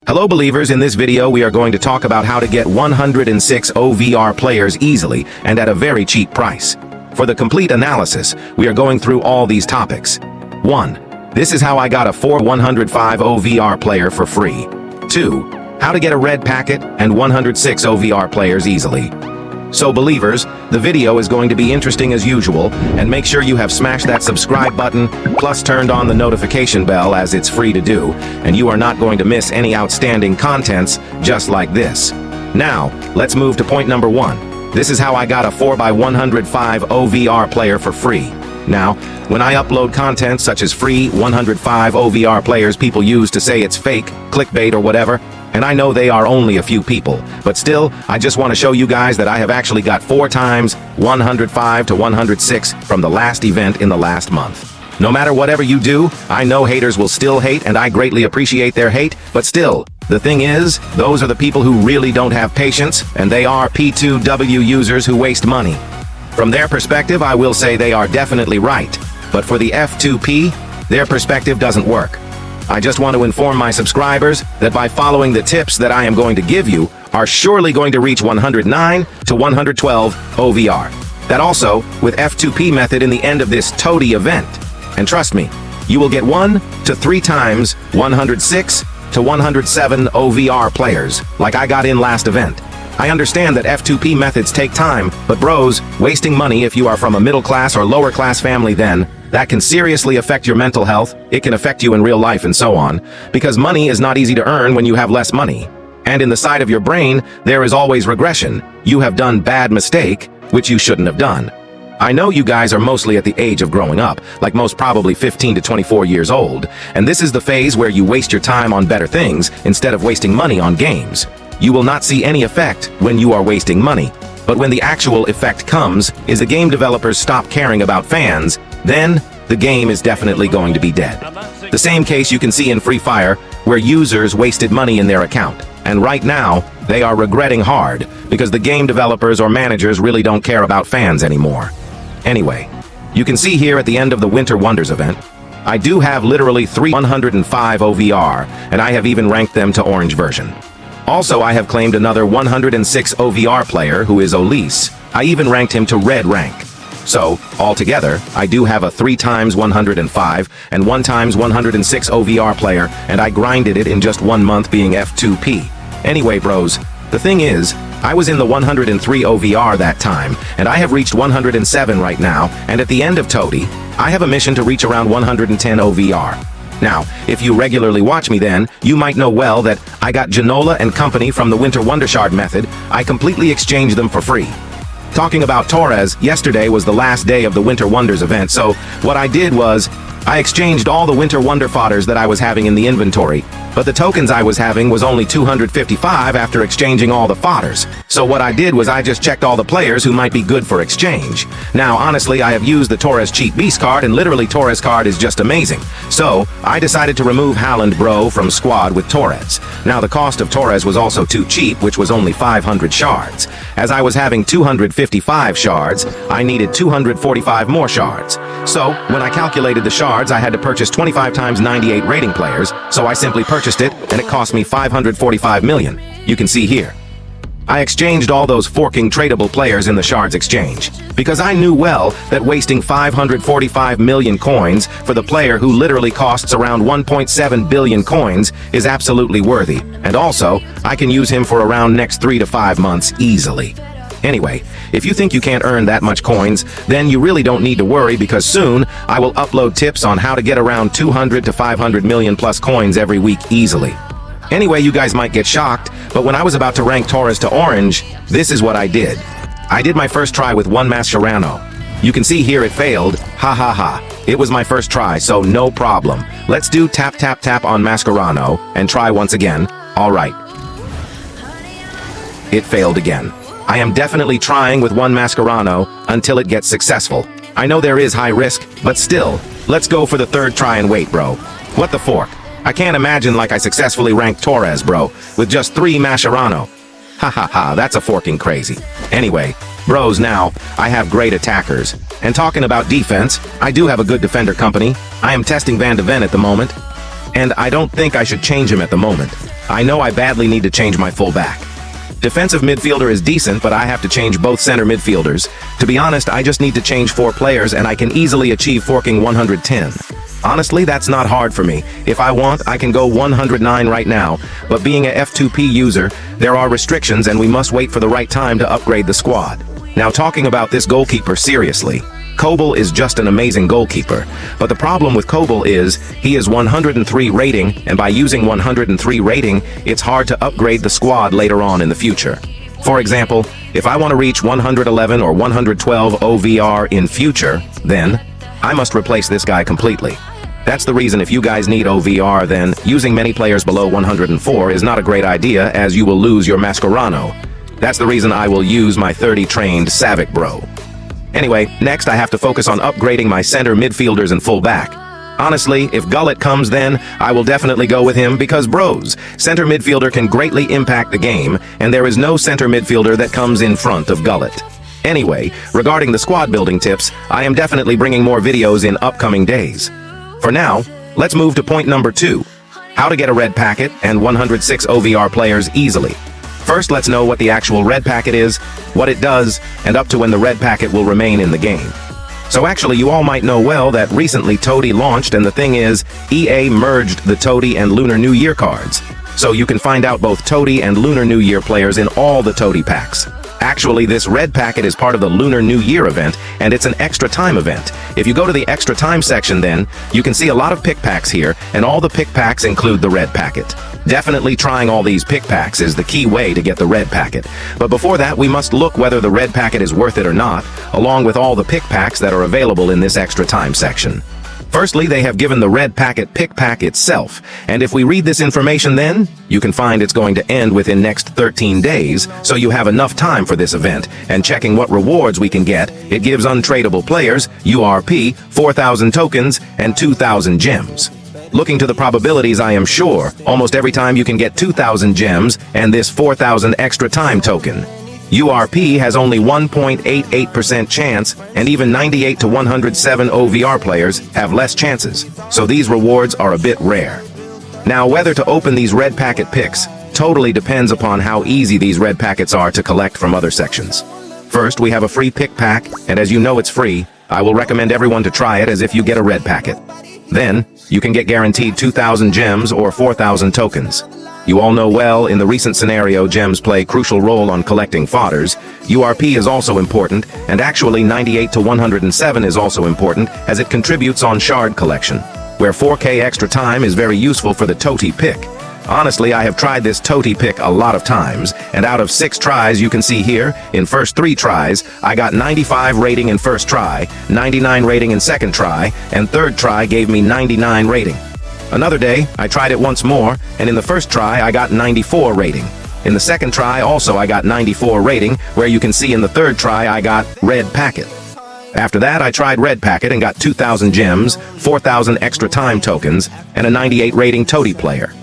Hello believers, in this video we are going to talk about how to get 106 OVR players easily and at a very cheap price. For the complete analysis, we are going through all these topics. 1. This is how I got a 105 OVR player for free. 2. How to get a red packet and 106 OVR players easily. So believers, the video is going to be interesting as usual, and make sure you have smashed that subscribe button, plus turned on the notification bell as it's free to do, and you are not going to miss any outstanding contents just like this. Now, let's move to point number 1. This is how I got a 4x105 OVR player for free. Now, when I upload content such as free 105 OVR players people use to say it's fake, clickbait or whatever, and I know they are only a few people, but still, I just want to show you guys that I have actually got 4 times 105 to 106 from the last event in the last month. No matter whatever you do, I know haters will still hate, and I greatly appreciate their hate, but still, the thing is, those are the people who really don't have patience, and they are P2W users who waste money. From their perspective, I will say they are definitely right, but for the F2P, their perspective doesn't work. I just want to inform my subscribers that by following the tips that I am going to give you are surely going to reach 109 to 112 OVR. That also with F2P method in the end of this toady event. And trust me, you will get 1 to 3 times 106 to 107 OVR players like I got in last event. I understand that F2P methods take time, but bros, wasting money if you are from a middle class or lower class family, then that can seriously affect your mental health, it can affect you in real life and so on, because money is not easy to earn when you have less money. And in the side of your brain, there is always regression. You have done bad mistake, which you shouldn't have done. I know you guys are mostly at the age of growing up, like most probably 15 to 24 years old, and this is the phase where you waste your time on better things instead of wasting money on games. You will not see any effect when you are wasting money. But when the actual effect comes, is the game developers stop caring about fans, then the game is definitely going to be dead. The same case you can see in Free Fire, where users wasted money in their account. And right now, they are regretting hard, because the game developers or managers really don't care about fans anymore. Anyway, you can see here at the end of the Winter Wonders event, I do have literally 105 OVR, and I have even ranked them to orange version. Also, I have claimed another 106 OVR player who is Olise. I even ranked him to red rank. So, altogether, I do have a 3 times 105 and 1 times 106 OVR player, and I grinded it in just 1 month being F2P. Anyway bros, the thing is, I was in the 103 OVR that time, and I have reached 107 right now, and at the end of Toady, I have a mission to reach around 110 OVR. Now, if you regularly watch me then, you might know well that I got Janola and company from the Winter Wonder Shard method. I completely exchanged them for free. Talking about Torres, yesterday was the last day of the Winter Wonders event, so what I did was, I exchanged all the Winter Wonder fodders that I was having in the inventory, but the tokens I was having was only 255 after exchanging all the fodders. So what I did was I just checked all the players who might be good for exchange. Now honestly, I have used the Torres cheap beast card, and literally Torres card is just amazing. So I decided to remove Haaland bro from squad with Torres. Now the cost of Torres was also too cheap, which was only 500 shards. As I was having 255 shards, I needed 245 more shards. So when I calculated the shards, I had to purchase 25 times 98 rating players, so I simply purchased it, and it cost me 545 million. You can see here. I exchanged all those forking tradable players in the shards exchange, because I knew well that wasting 545 million coins for the player who literally costs around 1.7 billion coins is absolutely worthy, and also, I can use him for around next 3 to 5 months easily. Anyway, if you think you can't earn that much coins, then you really don't need to worry, because soon I will upload tips on how to get around 200 to 500 million plus coins every week easily. Anyway, you guys might get shocked, but when I was about to rank Torres to orange, this is what I did. I did my first try with 1 Mascherano. You can see here it failed, ha ha ha. It was my first try, so no problem. Let's do tap tap tap on Mascherano and try once again. Alright. It failed again. I am definitely trying with 1 Mascherano until it gets successful. I know there is high risk, but still, let's go for the 3rd try and wait, bro. What the fork? I can't imagine like I successfully ranked Torres, bro, with just 3 Mascherano. Ha ha ha, that's a forking crazy. Anyway, bros, now, I have great attackers. And talking about defense, I do have a good defender company. I am testing Van de Ven at the moment. And I don't think I should change him at the moment. I know I badly need to change my fullback. Defensive midfielder is decent, but I have to change both center midfielders. To be honest, I just need to change 4 players and I can easily achieve forking 110. Honestly, that's not hard for me. If I want, I can go 109 right now, but being a F2P user, there are restrictions and we must wait for the right time to upgrade the squad. Now talking about this goalkeeper seriously, Koble is just an amazing goalkeeper, but the problem with Koble is he is 103 rating, and by using 103 rating, it's hard to upgrade the squad later on in the future. For example, if I want to reach 111 or 112 OVR in future, then I must replace this guy completely. That's the reason if you guys need OVR, then using many players below 104 is not a great idea, as you will lose your Mascherano. That's the reason I will use my 30 trained Savic bro. Anyway, next I have to focus on upgrading my center midfielders and fullback. Honestly, if Gullit comes then, I will definitely go with him because bros, center midfielder can greatly impact the game, and there is no center midfielder that comes in front of Gullit. Anyway, regarding the squad building tips, I am definitely bringing more videos in upcoming days. For now, let's move to point number 2. How to get a red packet and 106 OVR players easily. First, let's know what the actual red packet is, what it does, and up to when the red packet will remain in the game. So actually, you all might know well that recently Toady launched, and the thing is, EA merged the Toady and Lunar New Year cards. So you can find out both Toady and Lunar New Year players in all the Toady packs. Actually, this red packet is part of the Lunar New Year event, and it's an extra time event. If you go to the extra time section then, you can see a lot of pick packs here, and all the pick packs include the red packet. Definitely trying all these pick packs is the key way to get the red packet. But before that, we must look whether the red packet is worth it or not, along with all the pick packs that are available in this extra time section. Firstly, they have given the red packet pick pack itself, and if we read this information then, you can find it's going to end within next 13 days, so you have enough time for this event, and checking what rewards we can get, it gives Untradable Players, URP, 4,000 tokens, and 2,000 gems. Looking to the probabilities, I am sure, almost every time you can get 2,000 gems, and this 4,000 extra time token. URP has only 1.88% chance, and even 98 to 107 OVR players have less chances, so these rewards are a bit rare. Now, whether to open these red packet picks totally depends upon how easy these red packets are to collect from other sections. First, we have a free pick pack, and as you know it's free, I will recommend everyone to try it as if you get a red packet. Then, you can get guaranteed 2,000 gems or 4,000 tokens. You all know well, in the recent scenario, gems play a crucial role on collecting fodders. URP is also important, and actually 98 to 107 is also important, as it contributes on shard collection, where 4K extra time is very useful for the Toady pick. Honestly, I have tried this Toady pick a lot of times, and out of 6 tries you can see here, in first 3 tries, I got 95 rating in first try, 99 rating in second try, and third try gave me 99 rating. Another day, I tried it once more, and in the first try I got 94 rating. In the second try also I got 94 rating, where you can see in the third try I got red packet. After that I tried red packet and got 2,000 gems, 4,000 extra time tokens, and a 98 rating Toady player.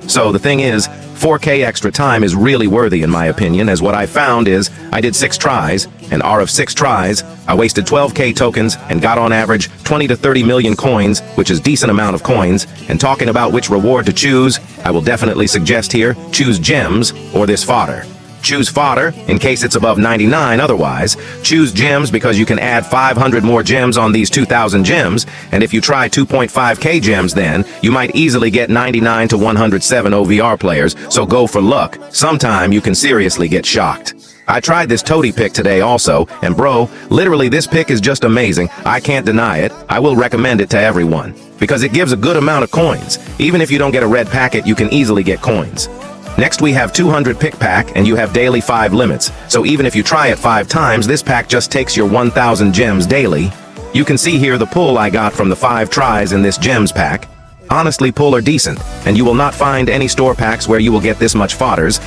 So the thing is, 4K extra time is really worthy in my opinion, as what I found is, I did 6 tries, and out of 6 tries, I wasted 12K tokens and got on average 20 to 30 million coins, which is decent amount of coins, and talking about which reward to choose, I will definitely suggest here, choose gems or this fodder. Choose fodder in case it's above 99 otherwise. Choose gems because you can add 500 more gems on these 2,000 gems, and if you try 2.5k gems then, you might easily get 99 to 107 OVR players, so go for luck. Sometime you can seriously get shocked. I tried this Toady pick today also, and bro, literally this pick is just amazing. I can't deny it. I will recommend it to everyone, because it gives a good amount of coins. Even if you don't get a red packet, you can easily get coins. Next we have 200 pick pack, and you have daily 5 limits, so even if you try it 5 times, this pack just takes your 1,000 gems daily. You can see here the pull I got from the 5 tries in this gems pack. Honestly, pull are decent, and you will not find any store packs where you will get this much fodders,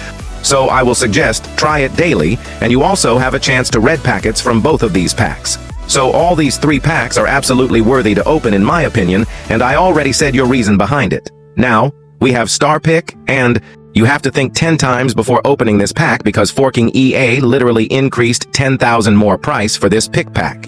so I will suggest try it daily, and you also have a chance to red packets from both of these packs. So all these 3 packs are absolutely worthy to open in my opinion, and I already said your reason behind it. Now, we have star pick, and you have to think 10 times before opening this pack because forking EA literally increased 10,000 more price for this pick pack.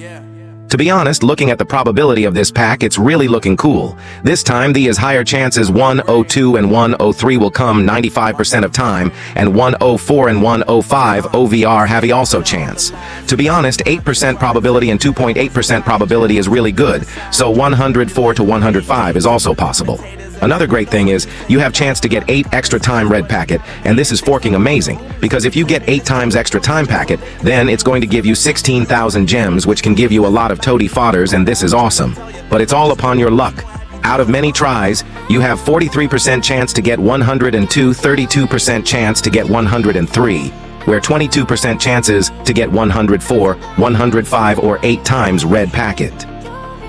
To be honest, looking at the probability of this pack, it's really looking cool. This time, the is higher chances 102 and 103 will come 95% of time, and 104 and 105 OVR have also chance. To be honest, 8% probability and 2.8% probability is really good, so 104 to 105 is also possible. Another great thing is, you have chance to get 8 extra time red packet, and this is forking amazing, because if you get 8 times extra time packet, then it's going to give you 16,000 gems, which can give you a lot of toady fodders, and this is awesome. But it's all upon your luck. Out of many tries, you have 43% chance to get 102, 32% chance to get 103, where 22% chances to get 104, 105, or 8 times red packet.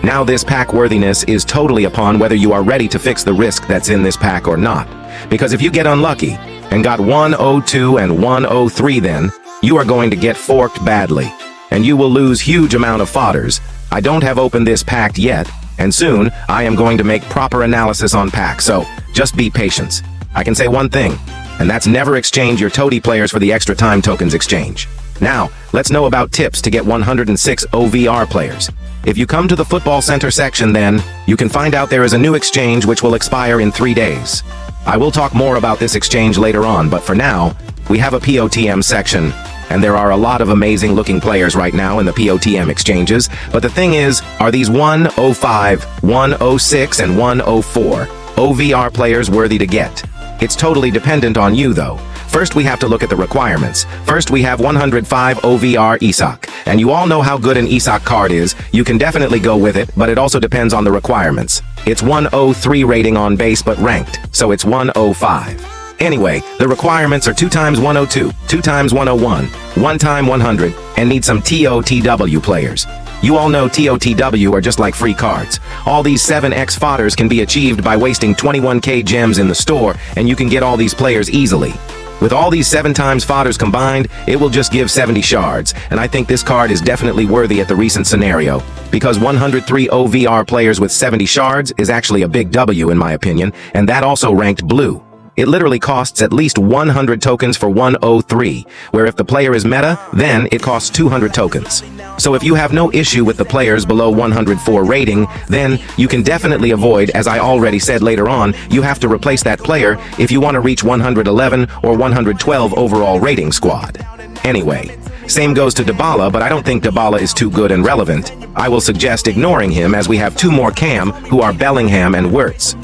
Now this pack worthiness is totally upon whether you are ready to fix the risk that's in this pack or not. Because if you get unlucky and got 102 and 103, then you are going to get forked badly. And you will lose huge amount of fodders. I don't have opened this pack yet, and soon I am going to make proper analysis on pack, so just be patient. I can say one thing, and that's never exchange your toady players for the extra time tokens exchange. Now, let's know about tips to get 106 OVR players. If you come to the Football Center section, then you can find out there is a new exchange which will expire in 3 days. I will talk more about this exchange later on, but for now, we have a POTM section, and there are a lot of amazing looking players right now in the POTM exchanges, but the thing is, are these 105, 106, and 104 OVR players worthy to get? It's totally dependent on you though. First, we have to look at the requirements. First, we have 105 OVR Isak, and you all know how good an Isak card is. You can definitely go with it, but it also depends on the requirements. It's 103 rating on base but ranked, so it's 105. Anyway, the requirements are 2 times 102, 2 times 101, 1 time 100, and need some TOTW players. You all know TOTW are just like free cards. All these 7x fodders can be achieved by wasting 21k gems in the store, and you can get all these players easily. With all these 7 times fodders combined, it will just give 70 shards, and I think this card is definitely worthy at the recent scenario, because 103 OVR players with 70 shards is actually a big W in my opinion, and that also ranked blue. It literally costs at least 100 tokens for 103, where if the player is meta, then it costs 200 tokens. So if you have no issue with the players below 104 rating, then you can definitely avoid, as I already said later on, you have to replace that player if you want to reach 111 or 112 overall rating squad. Anyway, same goes to Dybala, but I don't think Dybala is too good and relevant. I will suggest ignoring him as we have 2 more Cam, who are Bellingham and Wirtz.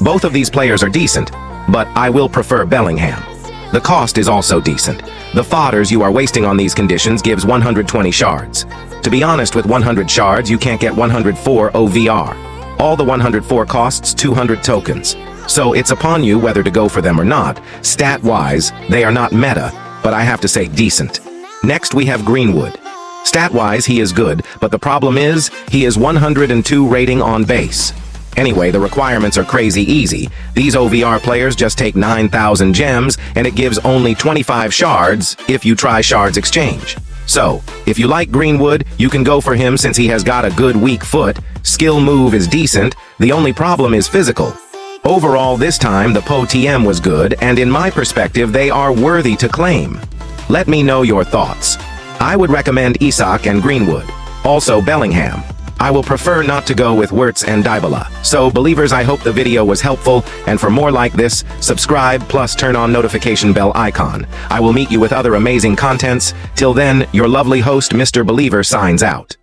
Both of these players are decent, but I will prefer Bellingham. The cost is also decent. The fodders you are wasting on these conditions gives 120 shards. To be honest, with 100 shards, you can't get 104 OVR. All the 104 costs 200 tokens. So it's upon you whether to go for them or not. Stat-wise, they are not meta, but I have to say decent. Next, we have Greenwood. Stat-wise, he is good, but the problem is, he is 102 rating on base. Anyway, the requirements are crazy easy. These OVR players just take 9,000 gems, and it gives only 25 shards if you try shards exchange. So, if you like Greenwood, you can go for him since he has got a good weak foot, skill move is decent, the only problem is physical. Overall, this time, the POTM was good, and in my perspective, they are worthy to claim. Let me know your thoughts. I would recommend Isak and Greenwood. Also Bellingham. I will prefer not to go with Wirtz and Dybala. So, believers, I hope the video was helpful, and for more like this, subscribe plus turn on notification bell icon. I will meet you with other amazing contents. Till then, your lovely host, Mr. Believer, signs out.